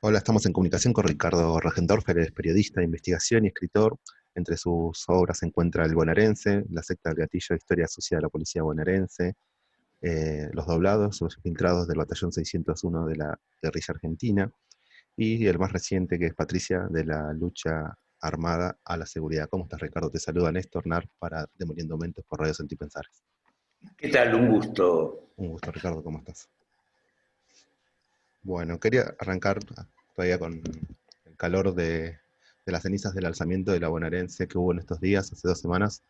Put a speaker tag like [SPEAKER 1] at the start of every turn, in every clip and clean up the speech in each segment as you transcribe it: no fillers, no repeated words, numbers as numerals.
[SPEAKER 1] Hola, estamos en comunicación con Ricardo Rajendorfer, es periodista de investigación y escritor. Entre sus obras se encuentra El Bonaerense, La secta del gatillo, Historia asociada a la policía bonaerense, Los doblados, Los infiltrados del batallón 601 de la guerrilla argentina, y el más reciente que es Patricia, de la lucha armada a la seguridad. ¿Cómo estás, Ricardo? Te saluda Néstor Nar para Demoliendo Mentes por Radio Sentipensares.
[SPEAKER 2] ¿Qué tal? Un gusto.
[SPEAKER 1] Un gusto, Ricardo, ¿cómo estás? Bueno, quería arrancar todavía con el calor de las cenizas del alzamiento de la bonaerense que hubo en estos días, hace 2 semanas.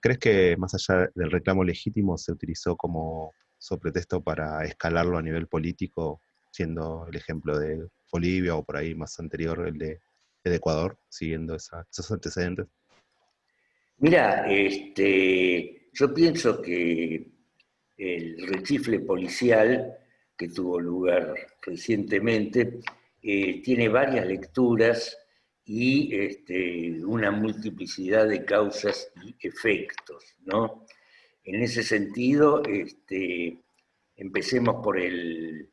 [SPEAKER 1] ¿Crees que más allá del reclamo legítimo se utilizó como pretexto para escalarlo a nivel político, siendo el ejemplo de Bolivia o por ahí más anterior el de Ecuador, siguiendo esos antecedentes?
[SPEAKER 2] Mira, yo pienso que el rechifle policial que tuvo lugar recientemente tiene varias lecturas y una multiplicidad de causas y efectos, ¿no? En ese sentido, empecemos por el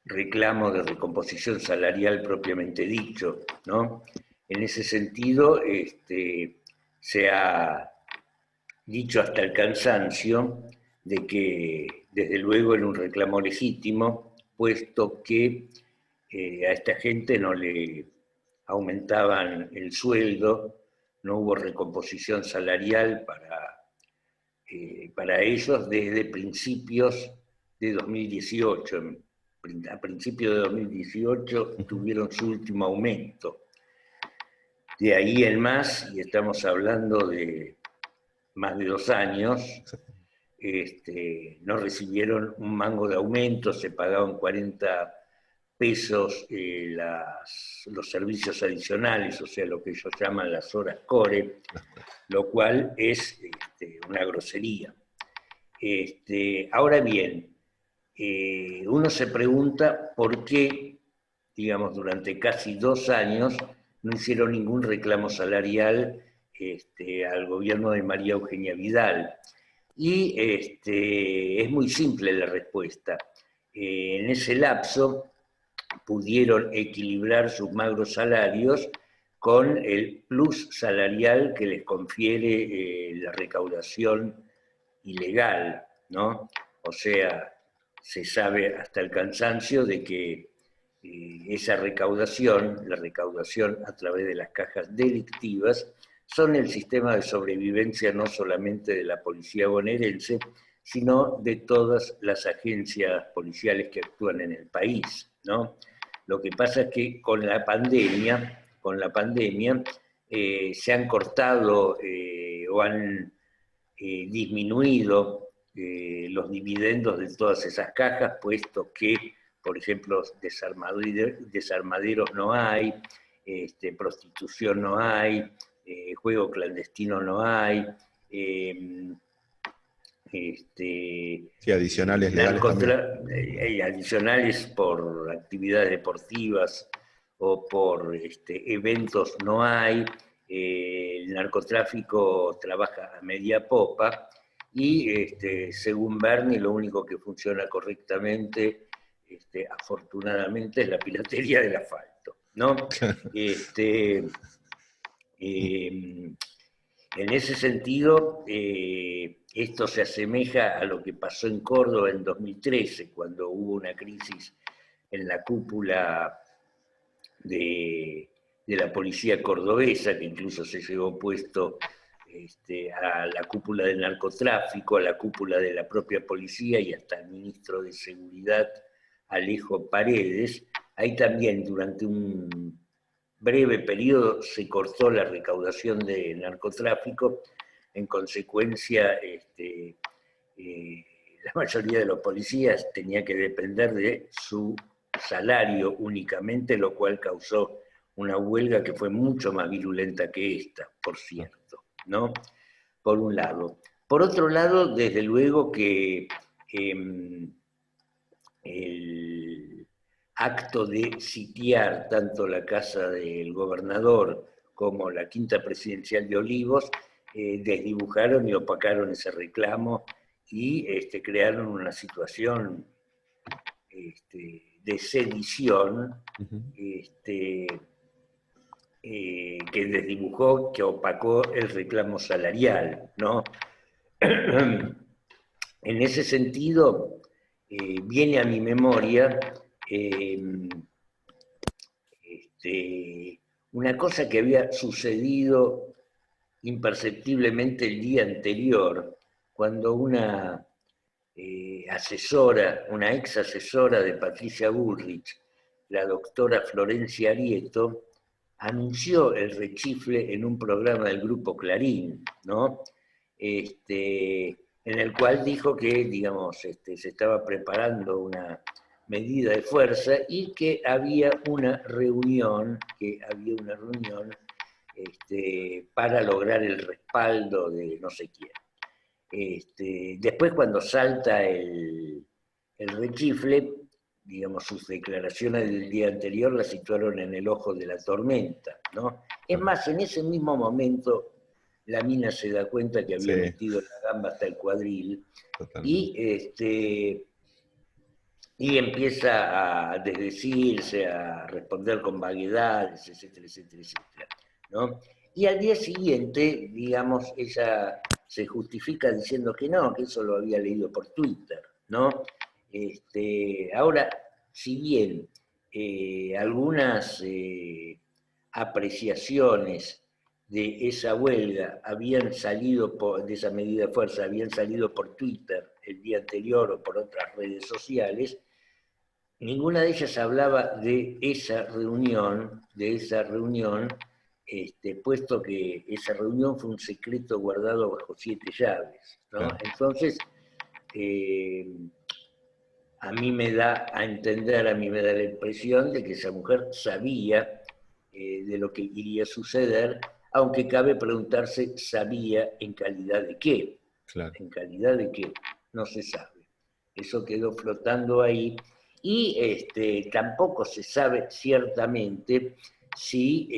[SPEAKER 2] reclamo de recomposición salarial propiamente dicho, ¿no? En ese sentido, se ha dicho hasta el cansancio de que desde luego era un reclamo legítimo, puesto que a esta gente no le aumentaban el sueldo, no hubo recomposición salarial para ellos desde principios de 2018. A principios de 2018
[SPEAKER 1] Ujú.
[SPEAKER 2] tuvieron su último aumento. De ahí en más, y estamos hablando de más de 2 años,
[SPEAKER 1] Exacto.
[SPEAKER 2] no recibieron un mango de aumento, se pagaban 40 pesos los servicios adicionales, o sea, lo que ellos llaman las horas core,
[SPEAKER 1] Las cosas.
[SPEAKER 2] lo cual es una grosería. Ahora bien, uno se pregunta por qué, digamos, durante casi 2 años no hicieron ningún reclamo salarial al gobierno de María Eugenia Vidal. Y es muy simple la respuesta. En ese lapso pudieron equilibrar sus magros salarios con el plus salarial que les confiere la recaudación ilegal, ¿no? O sea, se sabe hasta el cansancio de que esa recaudación, la recaudación a través de las cajas delictivas, son el sistema de sobrevivencia no solamente de la policía bonaerense, sino de todas las agencias policiales que actúan en el país, ¿no? Lo que pasa es que con la pandemia se han cortado o han disminuido los dividendos de todas esas cajas, puesto que, por ejemplo, desarmaderos no hay, prostitución no hay, juego clandestino no hay, eh,
[SPEAKER 1] Sí, adicionales legales también.
[SPEAKER 2] adicionales por actividades deportivas o por eventos no hay, el narcotráfico trabaja a media popa y según Bernie lo único que funciona correctamente, afortunadamente, es la piratería del asfalto, ¿no? Este, eh, en ese sentido, esto se asemeja a lo que pasó en Córdoba en 2013, cuando hubo una crisis en la cúpula de la policía cordobesa, que incluso se llevó puesto a la cúpula del narcotráfico, a la cúpula de la propia policía y hasta el ministro de Seguridad, Alejo Paredes. Ahí también durante un breve periodo se cortó la recaudación de narcotráfico, en consecuencia la mayoría de los policías tenía que depender de su salario únicamente, lo cual causó una huelga que fue mucho más virulenta que esta, por cierto, ¿no? Por un lado. Por otro lado, desde luego que el acto de sitiar tanto la casa del gobernador como la quinta presidencial de Olivos desdibujaron y opacaron ese reclamo y crearon una situación de sedición,
[SPEAKER 1] Ujú.
[SPEAKER 2] Que desdibujó, que opacó el reclamo salarial, ¿no? En ese sentido, viene a mi memoria una cosa que había sucedido imperceptiblemente el día anterior, cuando una asesora, una ex asesora de Patricia Bullrich, la doctora Florencia Arieto, anunció el rechifle en un programa del grupo Clarín, ¿no? En el cual dijo que, digamos, se estaba preparando una medida de fuerza y que había una reunión, para lograr el respaldo de no sé quién. Después cuando salta el rechifle, digamos, sus declaraciones del día anterior las situaron en el ojo de la tormenta, ¿no? Es más, en ese mismo momento la mina se da cuenta que había
[SPEAKER 1] Sí,
[SPEAKER 2] metido la gamba hasta el cuadril
[SPEAKER 1] totalmente.
[SPEAKER 2] y empieza a desdecirse, a responder con vaguedades, etcétera, etcétera, etcétera, ¿no? Y al día siguiente, digamos, ella se justifica diciendo que no, que eso lo había leído por Twitter, ¿no? Ahora, si bien algunas apreciaciones de esa huelga habían salido de esa medida de fuerza, habían salido por Twitter el día anterior o por otras redes sociales, ninguna de ellas hablaba puesto que esa reunión fue un secreto guardado bajo 7 llaves, ¿no?
[SPEAKER 1] Claro.
[SPEAKER 2] Entonces, a mí me da a entender, a mí me da la impresión de que esa mujer sabía de lo que iría a suceder, aunque cabe preguntarse, ¿sabía en calidad de qué?
[SPEAKER 1] Claro.
[SPEAKER 2] ¿En calidad de qué? No se sabe. Eso quedó flotando ahí y tampoco se sabe ciertamente si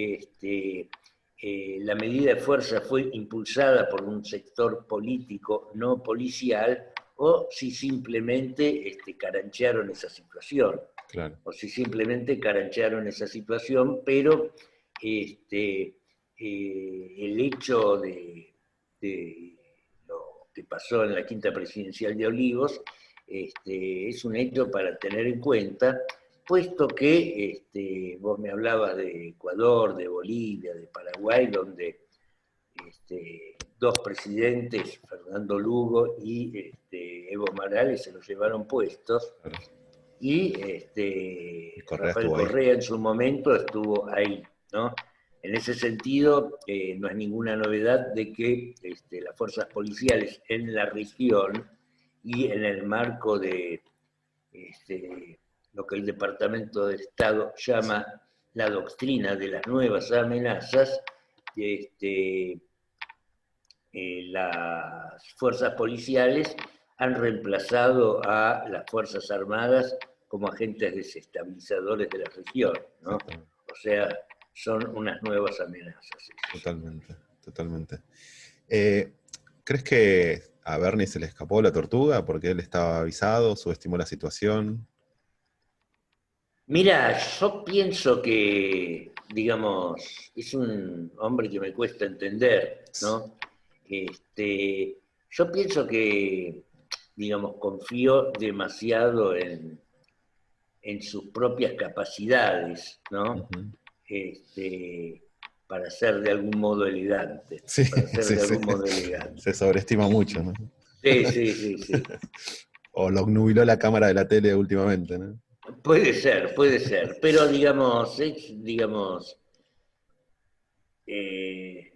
[SPEAKER 2] la medida de fuerza fue impulsada por un sector político no policial o si simplemente caranchearon esa situación,
[SPEAKER 1] Claro.
[SPEAKER 2] o si simplemente caranchearon esa situación, pero el hecho de lo que pasó en la quinta presidencial de Olivos es un hecho para tener en cuenta, puesto que vos me hablabas de Ecuador, de Bolivia, de Paraguay, donde dos presidentes, Fernando Lugo y Evo Morales, se los llevaron puestos,
[SPEAKER 1] Claro.
[SPEAKER 2] y
[SPEAKER 1] Y Correa
[SPEAKER 2] Rafael
[SPEAKER 1] estuvo ahí.
[SPEAKER 2] Correa en su momento estuvo ahí, ¿no? En ese sentido, no es ninguna novedad de que las fuerzas policiales en la región y en el marco de lo que el Departamento de Estado llama la doctrina de las nuevas amenazas, las fuerzas policiales han reemplazado a las Fuerzas Armadas como agentes desestabilizadores de la región, ¿no?
[SPEAKER 1] Exactamente.
[SPEAKER 2] O sea, son unas nuevas amenazas.
[SPEAKER 1] Totalmente. Totalmente. Eh, ¿Crees que a Bernie se le escapó la tortuga porque él estaba avisado, subestimó la situación?
[SPEAKER 2] Mira, yo pienso que, digamos, es un hombre que me cuesta entender, ¿no? Yo pienso que, digamos, confío demasiado en sus propias capacidades, ¿no?
[SPEAKER 1] Ujú.
[SPEAKER 2] Este, para ser de algún modo elegante,
[SPEAKER 1] Sí,
[SPEAKER 2] para ser
[SPEAKER 1] sí,
[SPEAKER 2] de
[SPEAKER 1] sí.
[SPEAKER 2] algún modo
[SPEAKER 1] Se
[SPEAKER 2] elegante.
[SPEAKER 1] sobreestima mucho, ¿no?
[SPEAKER 2] Sí, sí, sí, sí.
[SPEAKER 1] O lo obnubiló la cámara de la tele últimamente, ¿no?
[SPEAKER 2] Puede ser, pero digamos, eh,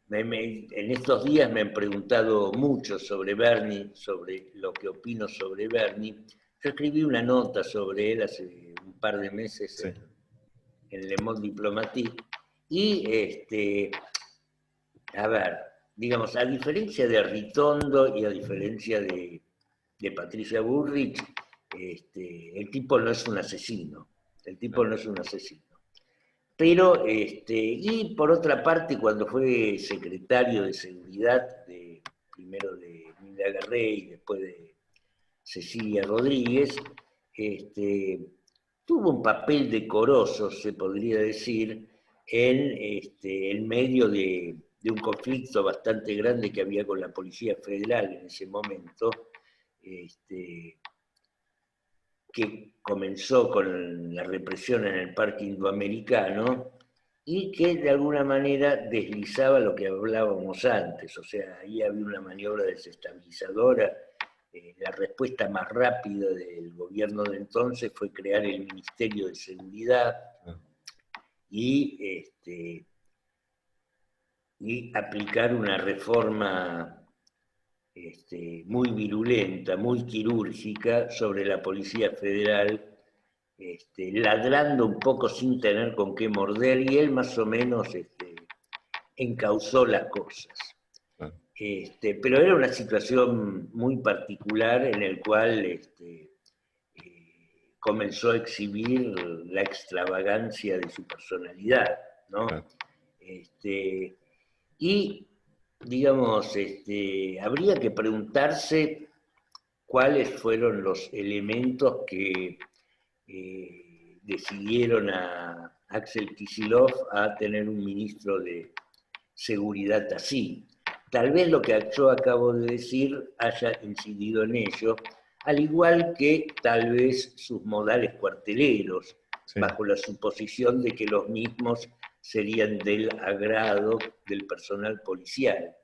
[SPEAKER 2] en estos días me han preguntado mucho sobre Bernie, sobre lo que opino sobre Bernie. Yo escribí una nota sobre él hace un par de meses
[SPEAKER 1] Sí,
[SPEAKER 2] en Le Monde Diplomatique y a ver, digamos, a diferencia de Ritondo y a diferencia de Patricia Bullrich, el tipo no es un asesino. El tipo
[SPEAKER 1] claro.
[SPEAKER 2] no es un asesino. Pero, y por otra parte, cuando fue secretario de Seguridad, primero de Nilda Garré y después de Cecilia Rodríguez, tuvo un papel decoroso, se podría decir, en medio de un conflicto bastante grande que había con la Policía Federal en ese momento, que comenzó con la represión en el Parque Indoamericano y que de alguna manera deslizaba lo que hablábamos antes, o sea, ahí había una maniobra desestabilizadora. La respuesta más rápida del gobierno de entonces fue crear el Ministerio de Seguridad y, y aplicar una reforma muy virulenta, muy quirúrgica sobre la Policía Federal, ladrando un poco sin tener con qué morder, y él más o menos encauzó las cosas. Pero era una situación muy particular en el cual comenzó a exhibir la extravagancia de su personalidad, ¿no? Y, digamos, habría que preguntarse cuáles fueron los elementos que decidieron a Axel Kicillof a tener un ministro de seguridad así. Tal vez lo que yo acabo de decir haya incidido en ello, al igual que tal vez sus modales cuarteleros, sí, bajo la suposición de que los mismos serían del agrado del personal policial.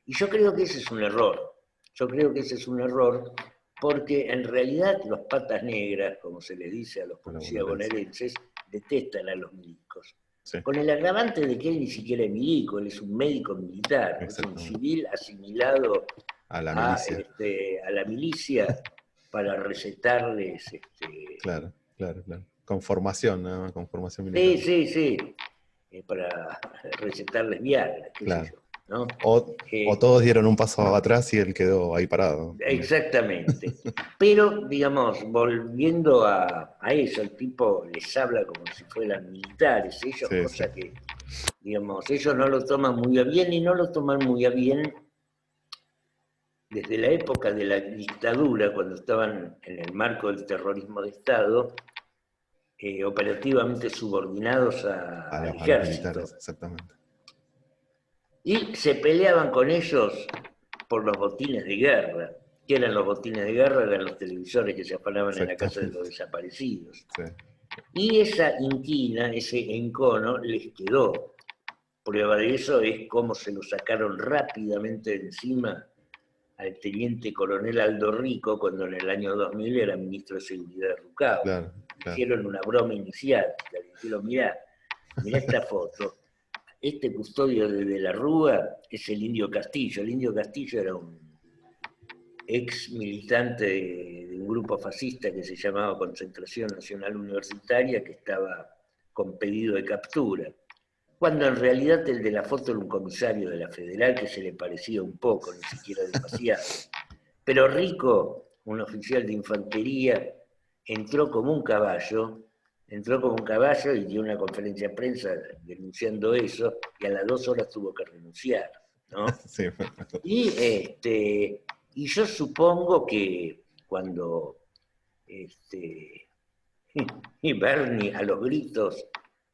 [SPEAKER 2] Y yo creo que ese es un error. Yo creo que ese es un error porque en realidad los patas negras, como se les dice a los policías bonaerenses, detestan a los milicos. Sí. Con el agravante de que él ni siquiera es milico, él es un médico militar, es un civil asimilado a la milicia para recetarles...
[SPEAKER 1] Claro. Con formación, ¿no? Con formación militar.
[SPEAKER 2] Sí. Para recetarles Viagra, qué sé yo. ¿No?
[SPEAKER 1] O todos dieron un paso atrás y él quedó ahí parado.
[SPEAKER 2] Exactamente. Pero, digamos, volviendo a eso, el tipo les habla como si fueran militares, ellos, sí, cosa que, digamos, ellos no lo toman muy a bien, y no lo toman muy a bien desde la época de la dictadura, cuando estaban en el marco del terrorismo de Estado, operativamente subordinados al ejército. Militares, exactamente. Y se peleaban con ellos por los botines de guerra. ¿Qué eran los botines de guerra? Eran los televisores que se afanaban en la casa de los desaparecidos. Sí. Y esa inquina, ese encono, les quedó. Prueba de eso es cómo se lo sacaron rápidamente de encima al teniente coronel Aldo Rico, cuando en el año 2000 era ministro de Seguridad de Rucao. Claro. Hicieron una broma inicial. Le dijeron, mirá esta foto. Este custodio de la Rúa es el Indio Castillo. El Indio Castillo era un ex militante de un grupo fascista que se llamaba Concentración Nacional Universitaria, que estaba con pedido de captura. Cuando en realidad el de la foto era un comisario de la Federal que se le parecía un poco, ni siquiera demasiado. Pero Rico, un oficial de infantería, entró como un caballo y dio una conferencia de prensa denunciando eso, y a las 2 horas tuvo que renunciar, ¿no? Sí. Y yo supongo que cuando y Bernie a los gritos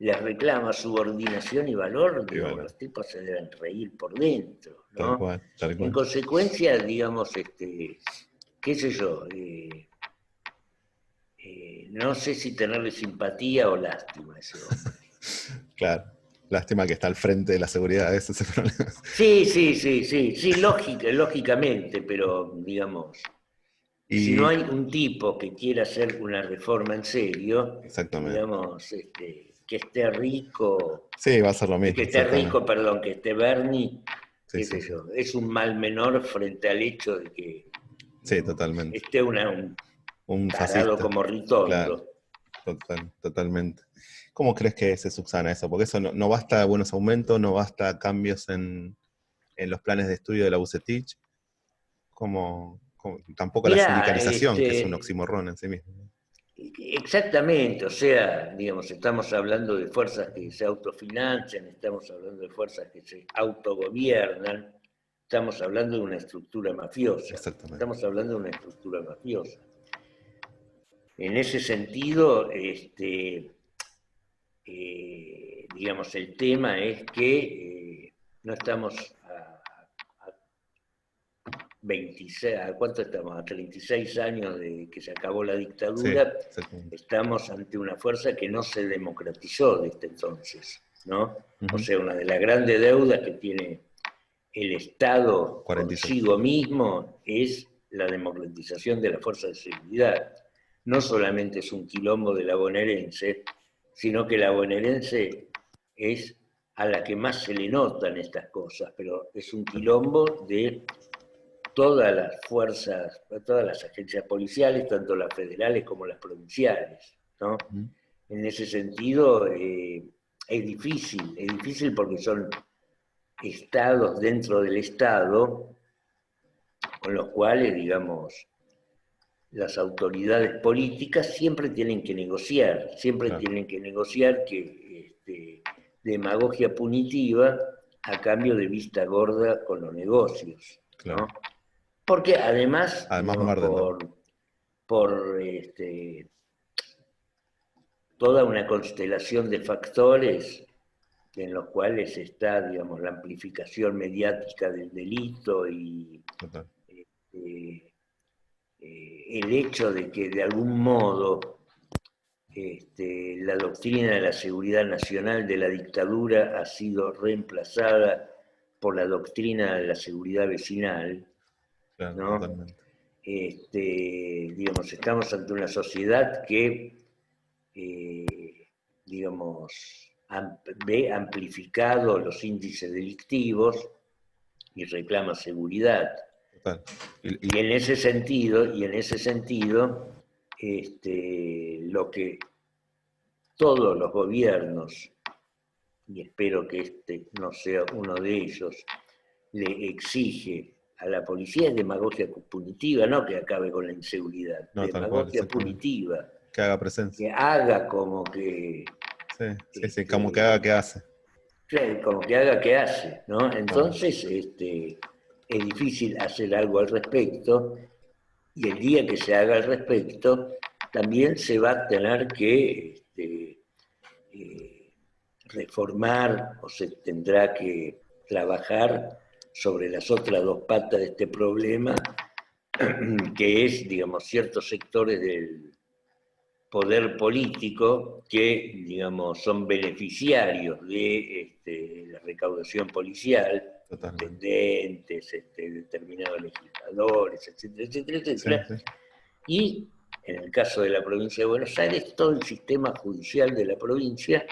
[SPEAKER 2] les reclama subordinación y valor, digo, bueno, los tipos se deben reír por dentro, ¿no? Tal cual. En consecuencia, digamos, qué sé yo, no sé si tenerle simpatía o lástima a ese hombre.
[SPEAKER 1] Claro, lástima que está al frente de la seguridad, ese es el problema.
[SPEAKER 2] Sí, lógicamente, pero digamos, si no hay un tipo que quiera hacer una reforma en serio, digamos, que esté rico...
[SPEAKER 1] Sí, va a ser lo mismo.
[SPEAKER 2] Que esté rico, perdón, que esté Bernie, qué sé yo, es un mal menor frente al hecho de que
[SPEAKER 1] totalmente.
[SPEAKER 2] esté un tarado como Ritondo.
[SPEAKER 1] Claro, totalmente. ¿Cómo crees que se subsana eso? Porque eso no basta buenos aumentos, no basta cambios en los planes de estudio de la UCETIC, tampoco la sindicalización, que es un oxímoron en sí mismo.
[SPEAKER 2] Exactamente, o sea, digamos, estamos hablando de fuerzas que se autofinancian, estamos hablando de fuerzas que se autogobiernan, estamos hablando de una estructura mafiosa. Estamos hablando de una estructura mafiosa. En ese sentido, digamos, el tema es que no estamos a 26, ¿a cuánto estamos? A 36 años de que se acabó la
[SPEAKER 1] Sí,
[SPEAKER 2] dictadura,
[SPEAKER 1] exactamente.
[SPEAKER 2] estamos ante una fuerza que no se democratizó desde entonces, ¿no? O sea, una de las grandes deudas que tiene el Estado
[SPEAKER 1] 46.
[SPEAKER 2] consigo mismo es la democratización de la fuerza de seguridad. No solamente es un quilombo de la bonaerense, sino que la bonaerense es a la que más se le notan estas cosas, pero es un quilombo de todas las fuerzas, todas las agencias policiales, tanto las federales como las provinciales, ¿no? En ese sentido, es difícil porque son estados dentro del Estado, con los cuales, digamos, las autoridades políticas siempre tienen que negociar, que demagogia punitiva a cambio de vista gorda con los negocios,
[SPEAKER 1] Claro.
[SPEAKER 2] ¿no? Porque además,
[SPEAKER 1] Además
[SPEAKER 2] digamos,
[SPEAKER 1] muerden también.
[SPEAKER 2] por toda una constelación de factores en los cuales está, digamos, la amplificación mediática del delito y
[SPEAKER 1] Total.
[SPEAKER 2] el hecho de que de algún modo la doctrina de la seguridad nacional de la dictadura ha sido reemplazada por la doctrina de la seguridad vecinal,
[SPEAKER 1] Claro,
[SPEAKER 2] ¿no?
[SPEAKER 1] totalmente.
[SPEAKER 2] Digamos, estamos ante una sociedad que, digamos, ve amplificados los índices delictivos y reclama seguridad.
[SPEAKER 1] Total.
[SPEAKER 2] Y en ese sentido, lo que todos los gobiernos, y espero que este no sea uno de ellos, le exige a la policía es demagogia punitiva, no que acabe con la inseguridad,
[SPEAKER 1] No, tal cual,
[SPEAKER 2] demagogia
[SPEAKER 1] exactamente.
[SPEAKER 2] punitiva,
[SPEAKER 1] Que haga presencia.
[SPEAKER 2] que haga como que,
[SPEAKER 1] Sí, sí, sí, como que haga, que hace.
[SPEAKER 2] como que haga que hace, ¿no?
[SPEAKER 1] Claro.
[SPEAKER 2] Entonces, es difícil hacer algo al respecto, y el día que se haga al respecto, también se va a tener que reformar o se tendrá que trabajar sobre las otras dos patas de este problema, que es, digamos, ciertos sectores del poder político que, digamos, son beneficiarios de la recaudación policial,
[SPEAKER 1] Totalmente.
[SPEAKER 2] intendentes, determinados legisladores, etcétera, etcétera,
[SPEAKER 1] Sí,
[SPEAKER 2] etcétera.
[SPEAKER 1] sí.
[SPEAKER 2] Y en el caso de la provincia de Buenos Aires, todo el sistema judicial de la provincia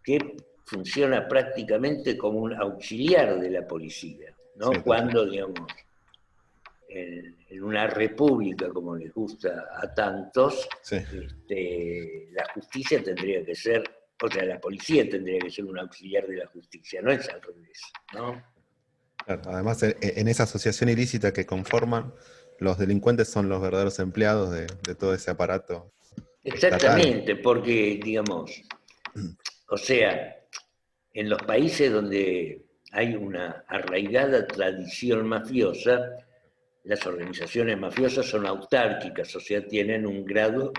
[SPEAKER 2] que funciona prácticamente como un auxiliar de la policía,
[SPEAKER 1] Sí,
[SPEAKER 2] ¿no?
[SPEAKER 1] total.
[SPEAKER 2] Cuando, digamos, en una república como les gusta a tantos,
[SPEAKER 1] Sí.
[SPEAKER 2] la justicia tendría que ser, o sea, la policía tendría que ser un auxiliar de la justicia, no es al revés, ¿no?
[SPEAKER 1] Claro. Además, en esa asociación ilícita que conforman, los delincuentes son los verdaderos empleados de todo ese aparato estatal.
[SPEAKER 2] Exactamente, porque, digamos, o sea, en los países donde hay una arraigada tradición mafiosa, las organizaciones mafiosas son autárquicas, o sea, tienen un grado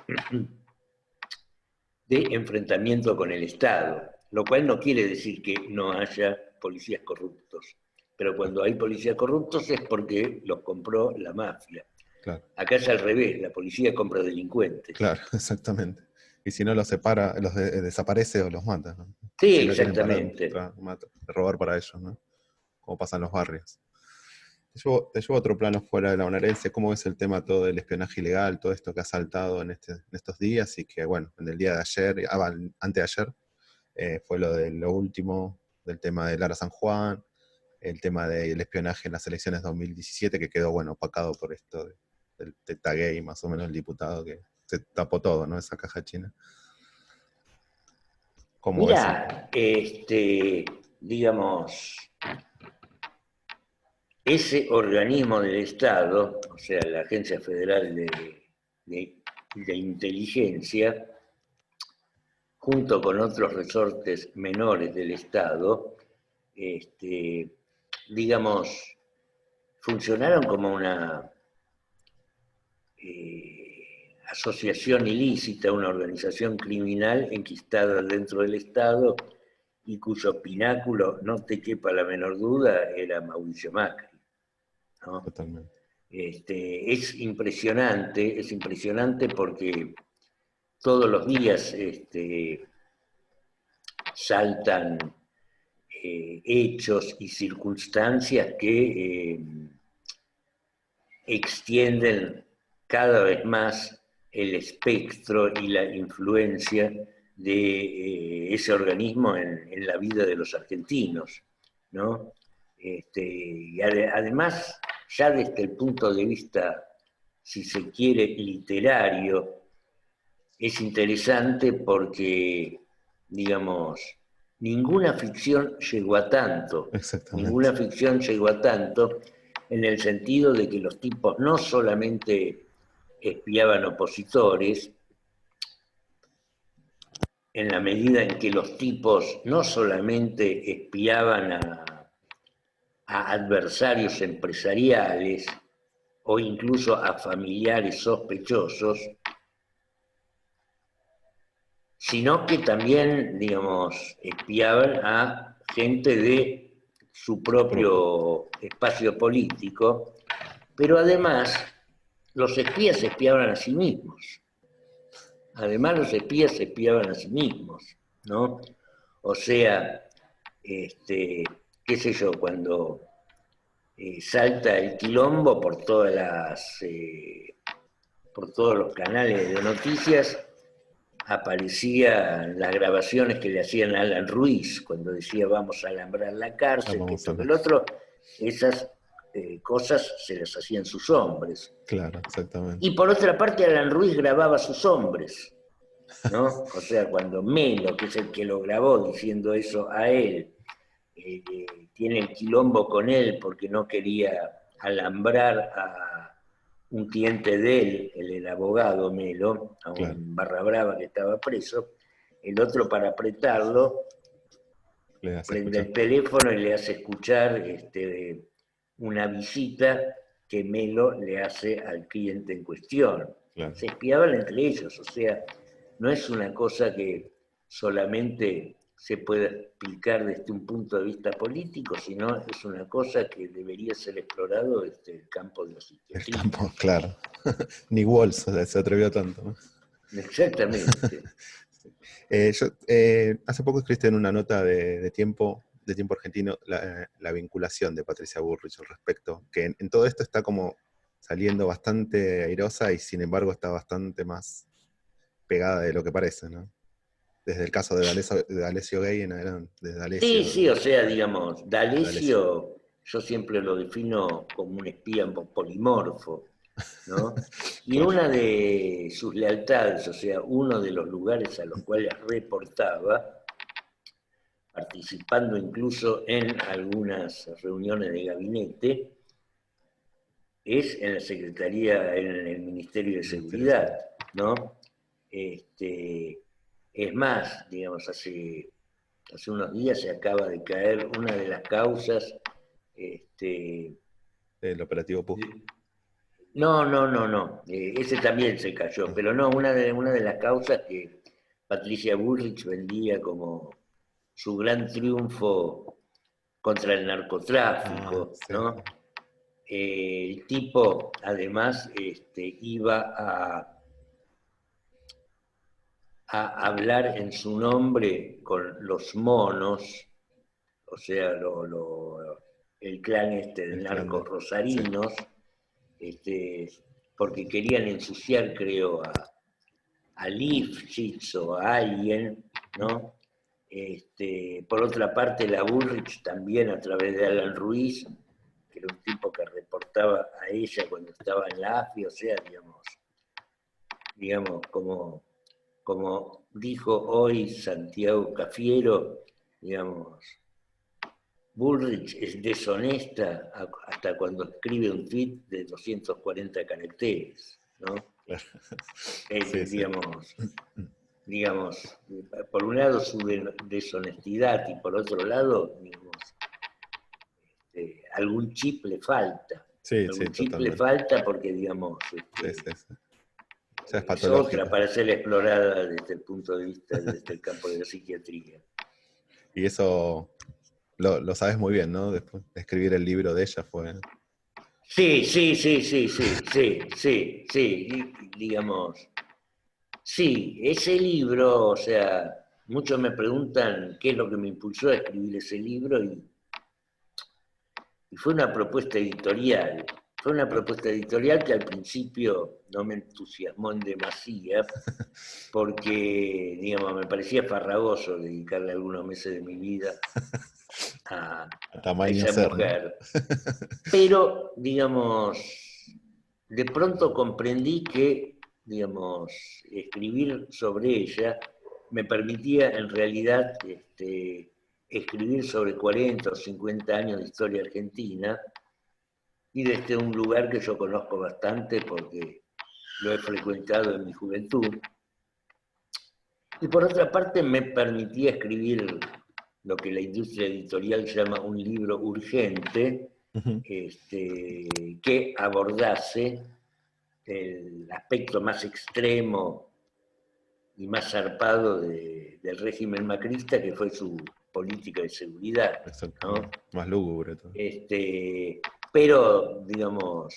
[SPEAKER 2] de enfrentamiento con el Estado, lo cual no quiere decir que no haya policías corruptos, pero cuando hay policías corruptos es porque los compró la mafia.
[SPEAKER 1] Claro,
[SPEAKER 2] Acá es al revés, la policía compra delincuentes.
[SPEAKER 1] claro, exactamente. Y si no los separa, los desaparece o los mata, ¿no?
[SPEAKER 2] Sí,
[SPEAKER 1] Si no tienen para
[SPEAKER 2] exactamente.
[SPEAKER 1] robar para ellos, ¿no? Como pasa en los barrios. Te llevo a otro plano fuera de la bonaerense. ¿Cómo ves el tema todo del espionaje ilegal, todo esto que ha saltado en estos días? Y que, bueno, en el día de ayer, antes de ayer, fue lo último del tema de Lara San Juan, el tema del espionaje en las elecciones 2017, que quedó, bueno, opacado por esto del Tetagay, más o menos el diputado que se tapó todo, ¿no? Esa caja china. ¿Cómo ves el tema?
[SPEAKER 2] Mira, digamos, ese organismo del Estado, o sea, la Agencia Federal de Inteligencia, junto con otros resortes menores del Estado, digamos, funcionaron como una asociación ilícita, una organización criminal enquistada dentro del Estado y cuyo pináculo, no te quepa la menor duda, era Mauricio Macri, ¿no?
[SPEAKER 1] Totalmente.
[SPEAKER 2] Es impresionante porque todos los días saltan hechos y circunstancias que extienden cada vez más el espectro y la influencia de ese organismo en la vida de los argentinos, ¿no? Y además, ya desde el punto de vista, si se quiere, literario, es interesante porque, digamos, ninguna ficción llegó a tanto,
[SPEAKER 1] Exactamente.
[SPEAKER 2] ninguna ficción llegó a tanto en el sentido de que los tipos no solamente espiaban opositores, en la medida en que los tipos no solamente espiaban a adversarios empresariales o incluso a familiares sospechosos, sino que también, digamos, espiaban a gente de su propio espacio político, pero además los espías se espiaban a sí mismos. Además los espías se espiaban a sí mismos, ¿no? O sea, qué sé yo, cuando salta el quilombo por todos los canales de noticias, aparecían las grabaciones que le hacían a Alan Ruiz cuando decía vamos a alambrar la cárcel, que esto, que el otro, esas cosas se las hacían sus hombres.
[SPEAKER 1] Claro, exactamente.
[SPEAKER 2] Y por otra parte, Alan Ruiz grababa a sus hombres, ¿no? O sea, cuando Melo, que es el que lo grabó diciendo eso a él, tiene el quilombo con él porque no quería alambrar a un cliente de él, el abogado Melo, a un barra brava que estaba preso, el otro para apretarlo prende el teléfono y le hace escuchar una visita que Melo le hace al cliente en cuestión. Claro. Se espiaban entre ellos, o sea, no es una cosa que solamente se pueda explicar desde un punto de vista político, sino es una cosa que debería ser explorado desde el campo de la psiquiatría.
[SPEAKER 1] El campo, claro. Ni Walls se atrevió tanto, ¿no?
[SPEAKER 2] Exactamente.
[SPEAKER 1] Hace poco escribiste en una nota de Tiempo Argentino la vinculación de Patricia Bullrich al respecto, que en todo esto está como saliendo bastante airosa y sin embargo está bastante más pegada de lo que parece, ¿no? Desde el caso de D'Alessio Gay en adelante.
[SPEAKER 2] Sí, o sea, digamos, D'Alessio yo siempre lo defino como un espía polimorfo, ¿no? Y claro. Una de sus lealtades, o sea, uno de los lugares a los cuales reportaba, participando incluso en algunas reuniones de gabinete, es en la Secretaría, en el Ministerio de Seguridad, ¿no? Es más, digamos, hace unos días se acaba de caer una de las causas.
[SPEAKER 1] El operativo PUF.
[SPEAKER 2] No. Ese también se cayó, pero no, una de las causas que Patricia Bullrich vendía como su gran triunfo contra el narcotráfico, sí. ¿No? El tipo, además, iba a hablar en su nombre con los monos, o sea, el clan de narcos rosarinos, sí. Porque querían ensuciar, creo, a Lifshitz o a alguien, ¿no? Por otra parte, la Bullrich también a través de Alan Ruiz, que era un tipo que reportaba a ella cuando estaba en la AFI, o sea, digamos como dijo hoy Santiago Cafiero, digamos, Bullrich es deshonesta hasta cuando escribe un tweet de 240 caracteres, ¿no? Sí, digamos, por un lado su deshonestidad y por otro lado, digamos, algún chip le falta.
[SPEAKER 1] Sí,
[SPEAKER 2] algún chip
[SPEAKER 1] totalmente.
[SPEAKER 2] le falta porque, digamos,
[SPEAKER 1] sí. Ya es
[SPEAKER 2] es otra
[SPEAKER 1] patológica.
[SPEAKER 2] para ser explorada desde el punto de vista, desde el campo de la psiquiatría.
[SPEAKER 1] Y eso lo sabes muy bien, ¿no? Después de escribir el libro de ella fue...
[SPEAKER 2] Sí, sí, sí, sí, sí, sí, sí, sí, digamos, sí, ese libro, o sea, muchos me preguntan qué es lo que me impulsó a escribir ese libro y fue una propuesta editorial. Fue una propuesta editorial que al principio no me entusiasmó en demasía, porque, digamos, me parecía farragoso dedicarle algunos meses de mi vida a,
[SPEAKER 1] A
[SPEAKER 2] a
[SPEAKER 1] tamaño
[SPEAKER 2] esa
[SPEAKER 1] ser, ¿no?
[SPEAKER 2] mujer. Pero, digamos, de pronto comprendí que, digamos, escribir sobre ella me permitía en realidad escribir sobre 40 o 50 años de historia argentina y desde un lugar que yo conozco bastante porque lo he frecuentado en mi juventud. Y por otra parte me permitía escribir lo que la industria editorial llama un libro urgente,
[SPEAKER 1] Ujú.
[SPEAKER 2] que abordase el aspecto más extremo y más zarpado del régimen macrista, que fue su política de seguridad, ¿no?
[SPEAKER 1] Exactamente. Más lúgubre todo.
[SPEAKER 2] Pero, digamos,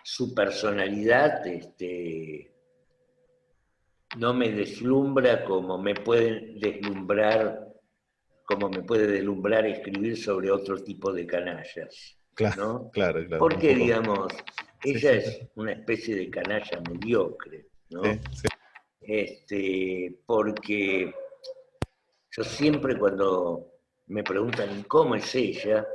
[SPEAKER 2] su personalidad no me deslumbra como me puede deslumbrar escribir sobre otro tipo de canallas,
[SPEAKER 1] Claro,
[SPEAKER 2] ¿no?
[SPEAKER 1] claro, claro. Un
[SPEAKER 2] Porque,
[SPEAKER 1] poco.
[SPEAKER 2] digamos,
[SPEAKER 1] Sí,
[SPEAKER 2] ella
[SPEAKER 1] sí,
[SPEAKER 2] es una especie de canalla mediocre,
[SPEAKER 1] sí,
[SPEAKER 2] ¿no?
[SPEAKER 1] sí.
[SPEAKER 2] Porque yo siempre cuando me preguntan ¿y cómo es ella?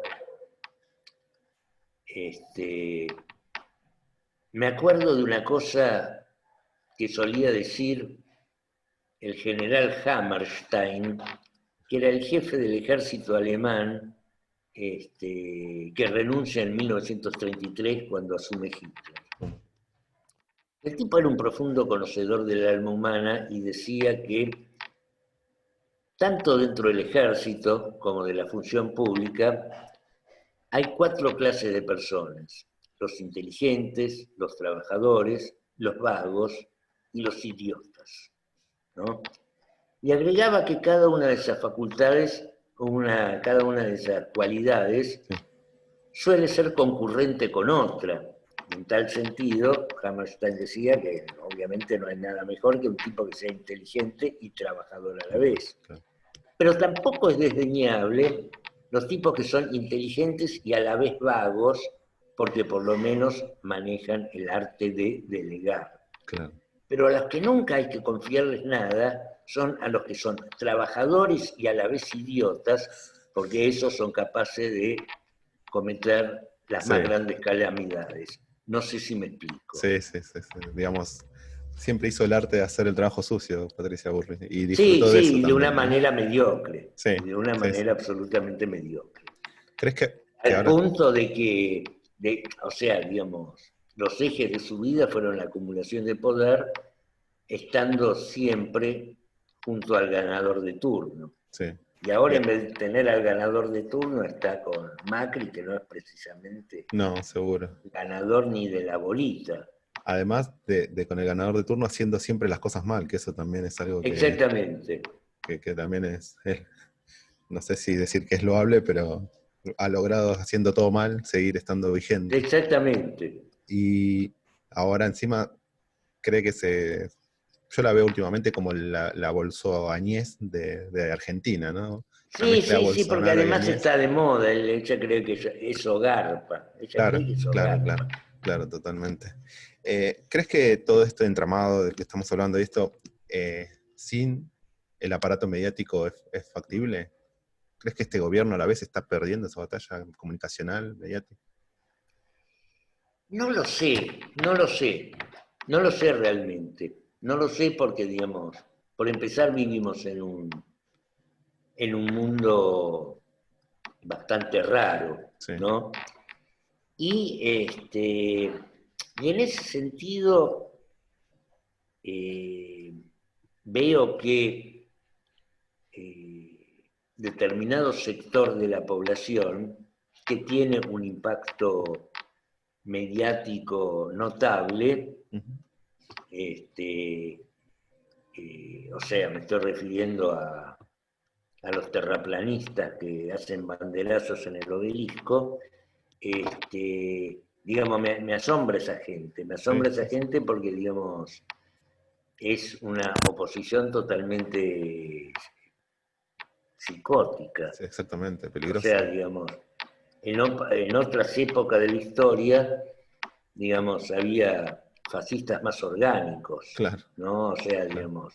[SPEAKER 2] Me acuerdo de una cosa que solía decir el general Hammerstein, que era el jefe del ejército alemán, que renuncia en 1933 cuando asume Hitler. El tipo era un profundo conocedor del alma humana y decía que tanto dentro del ejército como de la función pública hay 4 clases de personas: los inteligentes, los trabajadores, los vagos y los idiotas, ¿no? Y agregaba que cada una de esas facultades, cada una de esas cualidades,
[SPEAKER 1] Sí.
[SPEAKER 2] suele ser concurrente con otra. En tal sentido, Hammerstein decía que obviamente no hay nada mejor que un tipo que sea inteligente y trabajador a la vez.
[SPEAKER 1] Claro.
[SPEAKER 2] Pero tampoco es desdeñable los tipos que son inteligentes y a la vez vagos, porque por lo menos manejan el arte de delegar.
[SPEAKER 1] Claro.
[SPEAKER 2] Pero a los que nunca hay que confiarles nada son a los que son trabajadores y a la vez idiotas, porque esos son capaces de cometer las
[SPEAKER 1] Sí,
[SPEAKER 2] más grandes calamidades. No sé si me explico.
[SPEAKER 1] sí, sí, sí, sí. Digamos, siempre hizo el arte de hacer el trabajo sucio, Patricia Bullrich, y
[SPEAKER 2] Sí,
[SPEAKER 1] disfrutó de eso
[SPEAKER 2] sí, y de una
[SPEAKER 1] también, ¿no?
[SPEAKER 2] manera mediocre,
[SPEAKER 1] Sí,
[SPEAKER 2] y de una
[SPEAKER 1] sí, sí.
[SPEAKER 2] manera absolutamente mediocre.
[SPEAKER 1] ¿Crees que
[SPEAKER 2] Al
[SPEAKER 1] ahora...
[SPEAKER 2] punto de que, o sea, digamos, los ejes de su vida fueron la acumulación de poder, estando siempre junto al ganador de turno.
[SPEAKER 1] Sí.
[SPEAKER 2] Y ahora
[SPEAKER 1] Eh,
[SPEAKER 2] en vez de tener al ganador de turno está con Macri, que no es precisamente
[SPEAKER 1] no, seguro.
[SPEAKER 2] ganador ni de la bolita.
[SPEAKER 1] Además de con el ganador de turno haciendo siempre las cosas mal, que eso también es algo
[SPEAKER 2] Exactamente,
[SPEAKER 1] que también no sé si decir que es loable, pero ha logrado, haciendo todo mal, seguir estando vigente.
[SPEAKER 2] exactamente.
[SPEAKER 1] Y ahora encima cree que yo la veo últimamente como la Bolso-Añez de Argentina, ¿no? Una
[SPEAKER 2] Sí,
[SPEAKER 1] mezcla de
[SPEAKER 2] sí, sí, porque
[SPEAKER 1] Bolsonaro y
[SPEAKER 2] además
[SPEAKER 1] Añez.
[SPEAKER 2] está de moda, ella cree que eso garpa, ella
[SPEAKER 1] Claro,
[SPEAKER 2] cree que eso
[SPEAKER 1] claro,
[SPEAKER 2] garpa.
[SPEAKER 1] claro, claro, totalmente. ¿Crees que todo este entramado del que estamos hablando, de esto, sin el aparato mediático es factible? ¿Crees que este gobierno a la vez está perdiendo esa batalla comunicacional, mediática?
[SPEAKER 2] No lo sé, no lo sé, no lo sé realmente, no lo sé porque, digamos, por empezar vivimos en un mundo bastante raro,
[SPEAKER 1] Sí.
[SPEAKER 2] ¿no? Y en ese sentido eh, veo que determinado sector de la población que tiene un impacto mediático notable,
[SPEAKER 1] Ujú.
[SPEAKER 2] o sea, me estoy refiriendo a los terraplanistas que hacen banderazos en el obelisco, digamos, me asombra esa gente, me
[SPEAKER 1] Sí,
[SPEAKER 2] asombra esa
[SPEAKER 1] sí, sí.
[SPEAKER 2] gente porque, digamos, es una oposición totalmente psicótica.
[SPEAKER 1] Sí, exactamente,
[SPEAKER 2] O sea,
[SPEAKER 1] peligrosa.
[SPEAKER 2] digamos, en otras épocas de la historia, digamos, había fascistas más orgánicos,
[SPEAKER 1] Claro,
[SPEAKER 2] ¿no? O sea,
[SPEAKER 1] claro,
[SPEAKER 2] digamos,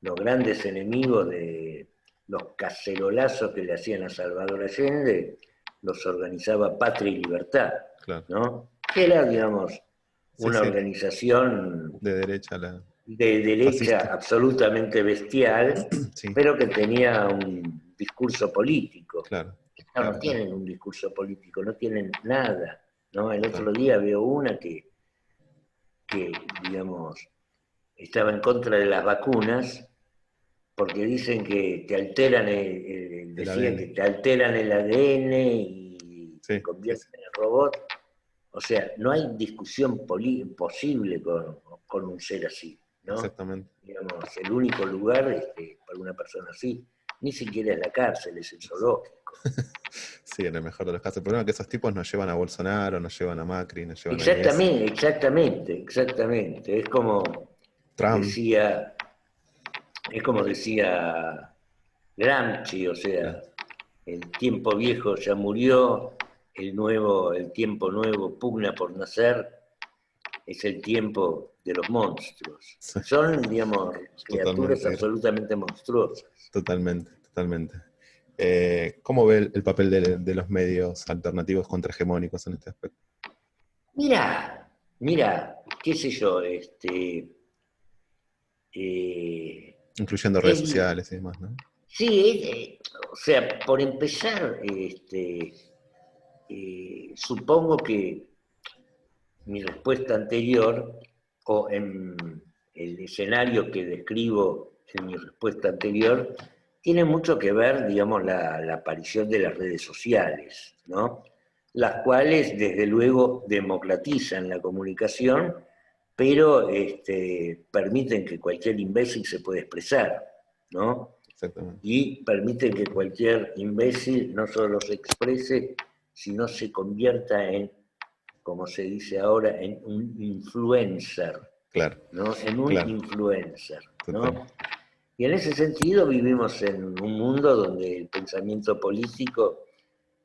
[SPEAKER 2] los grandes enemigos de los cacerolazos que le hacían a Salvador Allende los organizaba Patria y Libertad,
[SPEAKER 1] claro.
[SPEAKER 2] ¿no? Que era, digamos,
[SPEAKER 1] Sí,
[SPEAKER 2] una
[SPEAKER 1] sí,
[SPEAKER 2] organización
[SPEAKER 1] de derecha a la
[SPEAKER 2] de derecha
[SPEAKER 1] fascista.
[SPEAKER 2] absolutamente bestial,
[SPEAKER 1] Sí,
[SPEAKER 2] pero que tenía un discurso político.
[SPEAKER 1] claro,
[SPEAKER 2] No, no
[SPEAKER 1] claro, claro.
[SPEAKER 2] tienen un discurso político, no tienen nada. ¿No? El
[SPEAKER 1] Total.
[SPEAKER 2] otro día veo una que, digamos, estaba en contra de las vacunas porque dicen que te alteran,
[SPEAKER 1] El
[SPEAKER 2] decía que
[SPEAKER 1] ADN.
[SPEAKER 2] te alteran el ADN y te
[SPEAKER 1] Sí, sí, sí,
[SPEAKER 2] convierten en robot. O sea, no hay discusión posible con un ser así, ¿no?
[SPEAKER 1] exactamente.
[SPEAKER 2] Digamos, el único lugar para una persona así, ni siquiera es la cárcel, es el zoológico.
[SPEAKER 1] Sí, en el mejor de los casos. El problema es que esos tipos nos llevan a Bolsonaro, nos llevan a Macri, nos llevan a Inés,
[SPEAKER 2] Exactamente, exactamente, exactamente.
[SPEAKER 1] Trump.
[SPEAKER 2] Decía, es como decía Gramsci, o
[SPEAKER 1] Claro,
[SPEAKER 2] sea, el tiempo viejo ya murió, el tiempo nuevo pugna por nacer, es el tiempo de los monstruos.
[SPEAKER 1] sí,
[SPEAKER 2] Y son, digamos, criaturas
[SPEAKER 1] totalmente,
[SPEAKER 2] absolutamente monstruosas.
[SPEAKER 1] totalmente, totalmente. ¿Cómo ve el papel de los medios alternativos contrahegemónicos en este aspecto?
[SPEAKER 2] Mira, mira, qué sé yo, eh,
[SPEAKER 1] Incluyendo redes
[SPEAKER 2] es,
[SPEAKER 1] sociales y demás, ¿no?
[SPEAKER 2] sí, o sea, por empezar, supongo que mi respuesta anterior, o en el escenario que describo en mi respuesta anterior, tiene mucho que ver, digamos, la aparición de las redes sociales, ¿no? Las cuales, desde luego, democratizan la comunicación, pero permiten que cualquier imbécil se pueda expresar, ¿no?
[SPEAKER 1] Exactamente.
[SPEAKER 2] Y permiten que cualquier imbécil no solo se exprese, sino se convierta en, como se dice ahora, en un influencer,
[SPEAKER 1] Claro,
[SPEAKER 2] ¿no? En un
[SPEAKER 1] claro,
[SPEAKER 2] influencer,
[SPEAKER 1] total.
[SPEAKER 2] ¿no? Y en ese sentido vivimos en un mundo donde el pensamiento político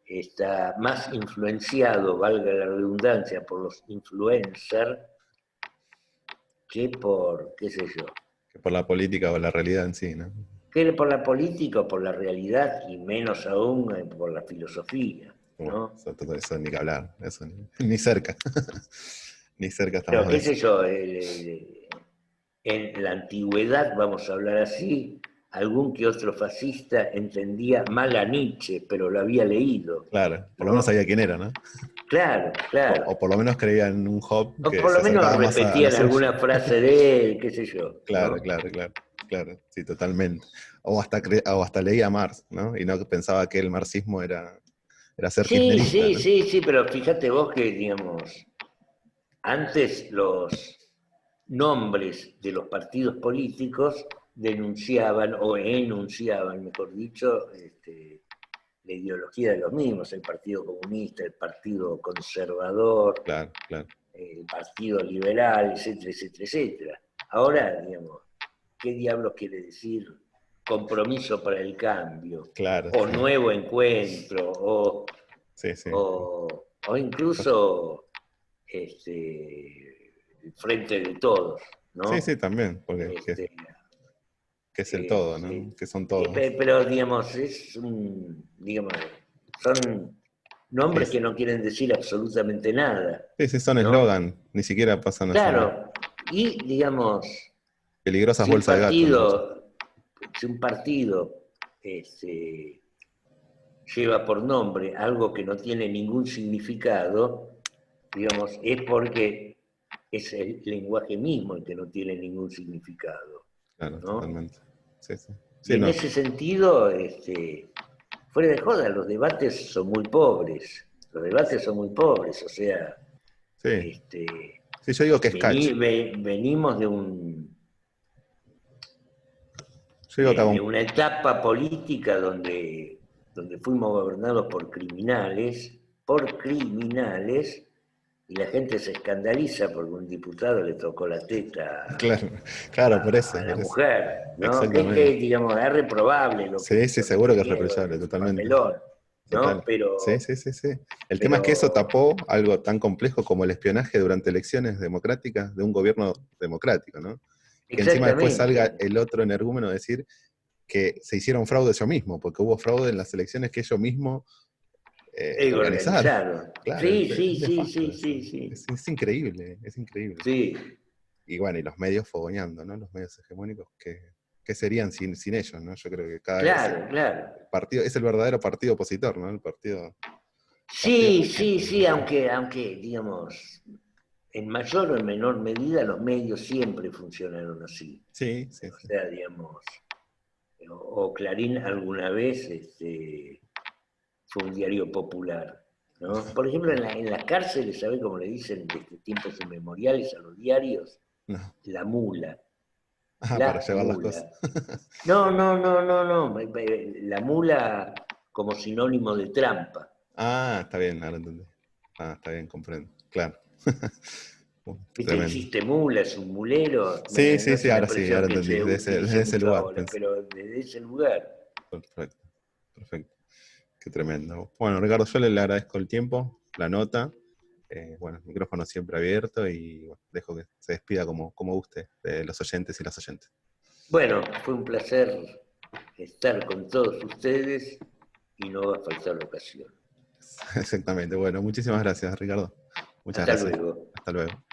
[SPEAKER 2] está más influenciado, valga la redundancia, por los influencers que por, qué sé yo,
[SPEAKER 1] Que por la política o la realidad en sí, ¿no?
[SPEAKER 2] que por la política o por la realidad y menos aún por la filosofía,
[SPEAKER 1] Bueno,
[SPEAKER 2] ¿no?
[SPEAKER 1] eso ni que hablar, eso ni cerca. Ni cerca
[SPEAKER 2] Pero
[SPEAKER 1] estamos de
[SPEAKER 2] qué
[SPEAKER 1] eso.
[SPEAKER 2] sé yo, en la antigüedad, vamos a hablar así, algún que otro fascista entendía mal a Nietzsche, pero lo había leído,
[SPEAKER 1] Claro, por lo menos
[SPEAKER 2] ¿no?
[SPEAKER 1] sabía quién era, ¿no?
[SPEAKER 2] Claro, claro.
[SPEAKER 1] O por lo menos creía en un Job
[SPEAKER 2] O
[SPEAKER 1] que
[SPEAKER 2] por lo
[SPEAKER 1] se
[SPEAKER 2] menos
[SPEAKER 1] acercaba más a lo
[SPEAKER 2] repetían
[SPEAKER 1] suyo.
[SPEAKER 2] alguna frase de él, qué sé yo,
[SPEAKER 1] Claro,
[SPEAKER 2] ¿no?
[SPEAKER 1] claro, claro, claro, sí, totalmente. O hasta leía Marx, ¿no? Y no pensaba que el marxismo era ser
[SPEAKER 2] Sí,
[SPEAKER 1] kirchnerista,
[SPEAKER 2] sí,
[SPEAKER 1] ¿no?
[SPEAKER 2] sí, sí, pero fíjate vos que, digamos, antes los nombres de los partidos políticos denunciaban o enunciaban, mejor dicho, la ideología de los mismos, el Partido Comunista, el Partido Conservador,
[SPEAKER 1] Claro, claro,
[SPEAKER 2] el Partido Liberal, etcétera, etcétera, etcétera. Ahora, digamos, ¿qué diablos quiere decir compromiso para el cambio?
[SPEAKER 1] claro,
[SPEAKER 2] O
[SPEAKER 1] sí,
[SPEAKER 2] nuevo encuentro,
[SPEAKER 1] sí, sí.
[SPEAKER 2] o incluso el frente de todos,
[SPEAKER 1] Sí,
[SPEAKER 2] ¿no?
[SPEAKER 1] sí, también, porque
[SPEAKER 2] Este,
[SPEAKER 1] ¿qué es el todo,
[SPEAKER 2] este,
[SPEAKER 1] ¿no? ¿Qué son todos?
[SPEAKER 2] pero digamos, digamos, son
[SPEAKER 1] Sí,
[SPEAKER 2] nombres que no quieren decir absolutamente nada,
[SPEAKER 1] sí, sí, son
[SPEAKER 2] ¿no?
[SPEAKER 1] eslogan, ni siquiera pasan a ser
[SPEAKER 2] Claro, y digamos,
[SPEAKER 1] peligrosas
[SPEAKER 2] si un
[SPEAKER 1] bolsas de gato, le dicen.
[SPEAKER 2] partido, si un partido este, lleva por nombre algo que no tiene ningún significado, digamos, es porque es el lenguaje mismo el que no tiene ningún significado,
[SPEAKER 1] Claro,
[SPEAKER 2] ¿no?
[SPEAKER 1] totalmente. Sí, sí.
[SPEAKER 2] Y
[SPEAKER 1] Sí,
[SPEAKER 2] en
[SPEAKER 1] no.
[SPEAKER 2] ese sentido, fuera de joda, los debates son muy pobres. Los debates son muy pobres, o sea,
[SPEAKER 1] Sí,
[SPEAKER 2] Este,
[SPEAKER 1] sí, yo digo que es catch.
[SPEAKER 2] venimos de un
[SPEAKER 1] Yo digo que hago
[SPEAKER 2] de una etapa política donde fuimos gobernados por criminales, y la gente se escandaliza porque un diputado le tocó la teta
[SPEAKER 1] claro, claro,
[SPEAKER 2] a la
[SPEAKER 1] por eso.
[SPEAKER 2] mujer, ¿no? Que,
[SPEAKER 1] Exactamente.
[SPEAKER 2] digamos, es reprobable
[SPEAKER 1] Sí, sí,
[SPEAKER 2] lo que
[SPEAKER 1] seguro que es
[SPEAKER 2] hicieron,
[SPEAKER 1] reprochable,
[SPEAKER 2] es un
[SPEAKER 1] totalmente.
[SPEAKER 2] papelón, ¿no?
[SPEAKER 1] Total. Sí, sí, sí, sí. El tema es que eso
[SPEAKER 2] Pero
[SPEAKER 1] tapó algo tan complejo como el espionaje durante elecciones democráticas de un gobierno democrático, ¿no? Que encima después salga
[SPEAKER 2] exactamente,
[SPEAKER 1] el otro energúmeno a decir que se hicieron fraude ellos mismos, porque hubo fraude en las elecciones que ellos mismos organizaron.
[SPEAKER 2] organizaron.
[SPEAKER 1] Claro,
[SPEAKER 2] Sí,
[SPEAKER 1] es
[SPEAKER 2] sí, sí,
[SPEAKER 1] nefasto
[SPEAKER 2] sí,
[SPEAKER 1] eso.
[SPEAKER 2] sí, sí.
[SPEAKER 1] Es increíble, es increíble.
[SPEAKER 2] Sí,
[SPEAKER 1] Y bueno, y los medios fogoneando, ¿no? Los medios hegemónicos, ¿qué serían sin ellos, ¿no? Yo creo que cada vez
[SPEAKER 2] claro, claro.
[SPEAKER 1] el partido, es el verdadero partido opositor, ¿no? El partido
[SPEAKER 2] Sí,
[SPEAKER 1] que
[SPEAKER 2] sí, sí, aunque, digamos, en mayor o en menor medida los medios siempre funcionaron así.
[SPEAKER 1] sí, sí,
[SPEAKER 2] O
[SPEAKER 1] sí.
[SPEAKER 2] sea, digamos, o Clarín alguna vez fue un diario popular, ¿no? Por ejemplo, en las cárceles, ¿sabés cómo le dicen desde tiempos inmemoriales a los diarios?
[SPEAKER 1] No.
[SPEAKER 2] La mula,
[SPEAKER 1] Ah, para
[SPEAKER 2] la
[SPEAKER 1] llevar las cosas.
[SPEAKER 2] mula. No, no, no, no, no, la mula como sinónimo de trampa.
[SPEAKER 1] Ah, está bien, ahora entendí. Ah, está bien, comprendo. Claro.
[SPEAKER 2] ¿Viste?
[SPEAKER 1] Tremendo.
[SPEAKER 2] Existe mula, es un mulero.
[SPEAKER 1] Sí,
[SPEAKER 2] No
[SPEAKER 1] sí,
[SPEAKER 2] es
[SPEAKER 1] sí,
[SPEAKER 2] una
[SPEAKER 1] sí,
[SPEAKER 2] expresión
[SPEAKER 1] ahora
[SPEAKER 2] que
[SPEAKER 1] entendí.
[SPEAKER 2] se
[SPEAKER 1] Desde
[SPEAKER 2] utilice
[SPEAKER 1] ese
[SPEAKER 2] mucho
[SPEAKER 1] lugar,
[SPEAKER 2] ahora,
[SPEAKER 1] pensé.
[SPEAKER 2] pero desde ese lugar.
[SPEAKER 1] Perfecto, perfecto. Qué tremendo. Bueno, Ricardo, yo le agradezco el tiempo, la nota. Bueno, el micrófono siempre abierto y bueno, dejo que se despida como guste de los oyentes y las oyentes.
[SPEAKER 2] Bueno, fue un placer estar con todos ustedes y no va a faltar la ocasión.
[SPEAKER 1] Exactamente. Bueno, muchísimas gracias, Ricardo. Muchas
[SPEAKER 2] Hasta
[SPEAKER 1] gracias.
[SPEAKER 2] luego.
[SPEAKER 1] Hasta luego.